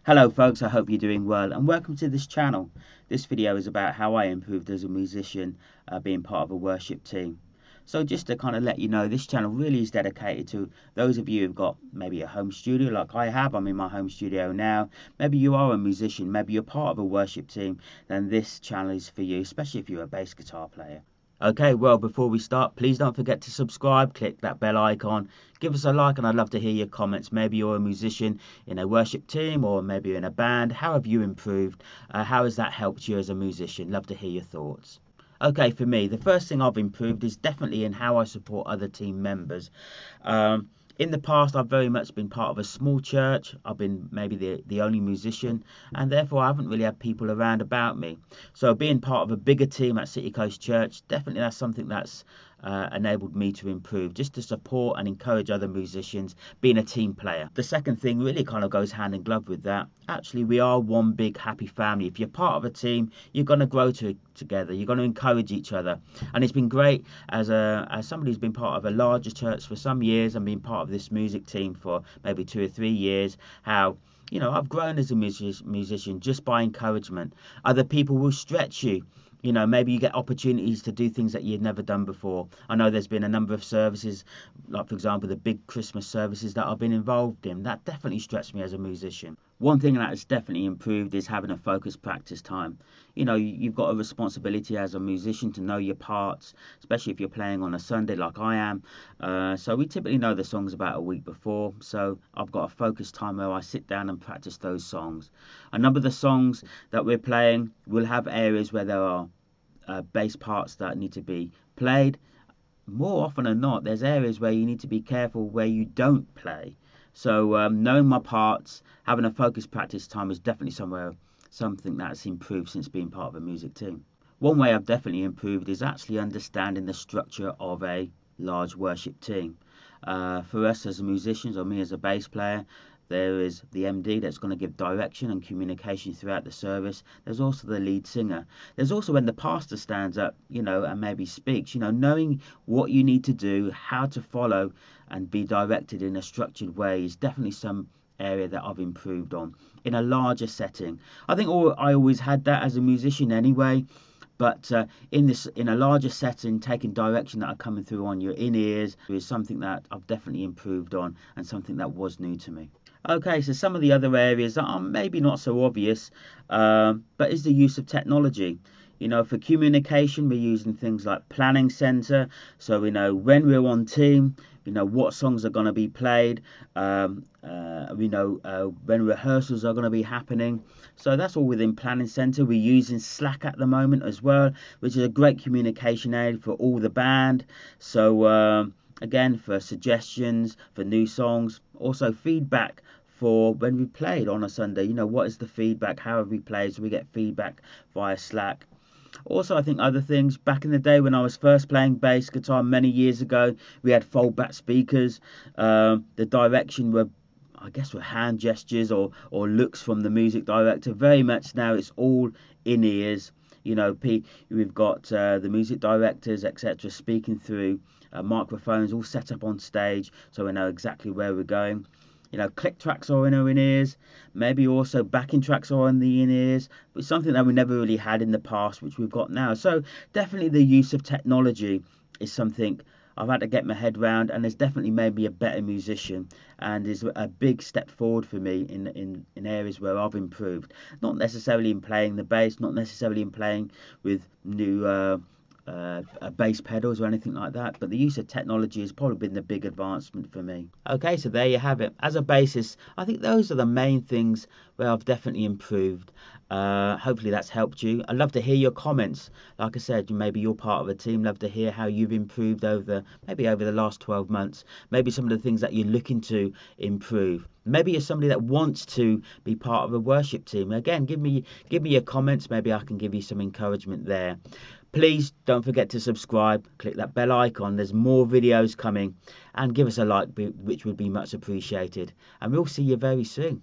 Hello folks, I hope you're doing well and welcome to this channel. This video is about how I improved as a musician being part of a worship team. So just to kind of let you know, this channel really is dedicated to those of you who've got maybe a home studio like I have. I'm in my home studio now. Maybe you are a musician, maybe you're part of a worship team, then this channel is for you, especially if you're a bass guitar player. Okay, well, before we start, please don't forget to subscribe, click that bell icon, give us a like, and I'd love to hear your comments. Maybe you're a musician in a worship team, or maybe you're in a band. How have you improved? How has that helped you as a musician? Love to hear your thoughts. Okay, for me, the first thing I've improved is definitely in how I support other team members. In the past, I've very much been part of a small church. I've been maybe the only musician, and therefore I haven't really had people around about me. So being part of a bigger team at Citycoast Church, definitely that's something that's enabled me to improve, just to support and encourage other musicians, being a team player. The second thing really kind of goes hand in glove with that. Actually, we are one big happy family. If you're part of a team, you're going to grow together. You're going to encourage each other, and it's been great as somebody who's been part of a larger church for some years and been part of this music team for maybe 2 or 3 years. How I've grown as a musician just by encouragement. Other people will stretch you. Maybe you get opportunities to do things that you've never done before. I know there's been a number of services, like for example the big Christmas services that I've been involved in, that definitely stretched me as a musician. One thing that has definitely improved is having a focused practice time. You've got a responsibility as a musician to know your parts, especially if you're playing on a Sunday like I am. So we typically know the songs about a week before, so I've got a focused time where I sit down and practice those songs. A number of the songs that we're playing will have areas where there are bass parts that need to be played. More often than not, there's areas where you need to be careful where you don't play. So knowing my parts, having a focused practice time is definitely something that's improved since being part of a music team. One way I've definitely improved is actually understanding the structure of a large worship team. For us as musicians, or me as a bass player, there is the MD that's going to give direction and communication throughout the service. There's also the lead singer. There's also when the pastor stands up, and maybe speaks, knowing what you need to do, how to follow and be directed in a structured way is definitely some area that I've improved on in a larger setting. I think I always had that as a musician anyway. But in a larger setting, taking direction that are coming through on your in-ears is something that I've definitely improved on and something that was new to me. Okay, so some of the other areas that are maybe not so obvious, but is the use of technology. For communication, we're using things like Planning Center, so we know when we're on team, we know what songs are going to be played, we know when rehearsals are going to be happening. So that's all within Planning Center. We're using Slack at the moment as well, which is a great communication aid for all the band. So again, for suggestions, for new songs, also feedback for when we played on a Sunday. What is the feedback? How have we played? So we get feedback via Slack. Also, I think other things, back in the day when I was first playing bass guitar many years ago, we had fold-back speakers. The direction were hand gestures or looks from the music director. Very much now it's all in ears. We've got the music directors, etc., speaking through microphones all set up on stage, so we know exactly where we're going. Click tracks are in our in-ears, maybe also backing tracks are in the in-ears, but something that we never really had in the past, which we've got now. So definitely the use of technology is something I've had to get my head around, and has definitely made me a better musician, and is a big step forward for me in areas where I've improved. Not necessarily in playing the bass, not necessarily in playing with new bass pedals or anything like that, but the use of technology has probably been the big advancement for me. Okay, so there you have it. As a bassist, I think those are the main things where I've definitely improved. Hopefully that's helped you. I'd love to hear your comments. Like I said, maybe you're part of a team. Love to hear how you've improved over the last 12 months. Maybe some of the things that you're looking to improve. Maybe you're somebody that wants to be part of a worship team. Again, give me your comments. Maybe I can give you some encouragement there. Please don't forget to subscribe, click that bell icon. There's more videos coming, and give us a like, which would be much appreciated. And we'll see you very soon.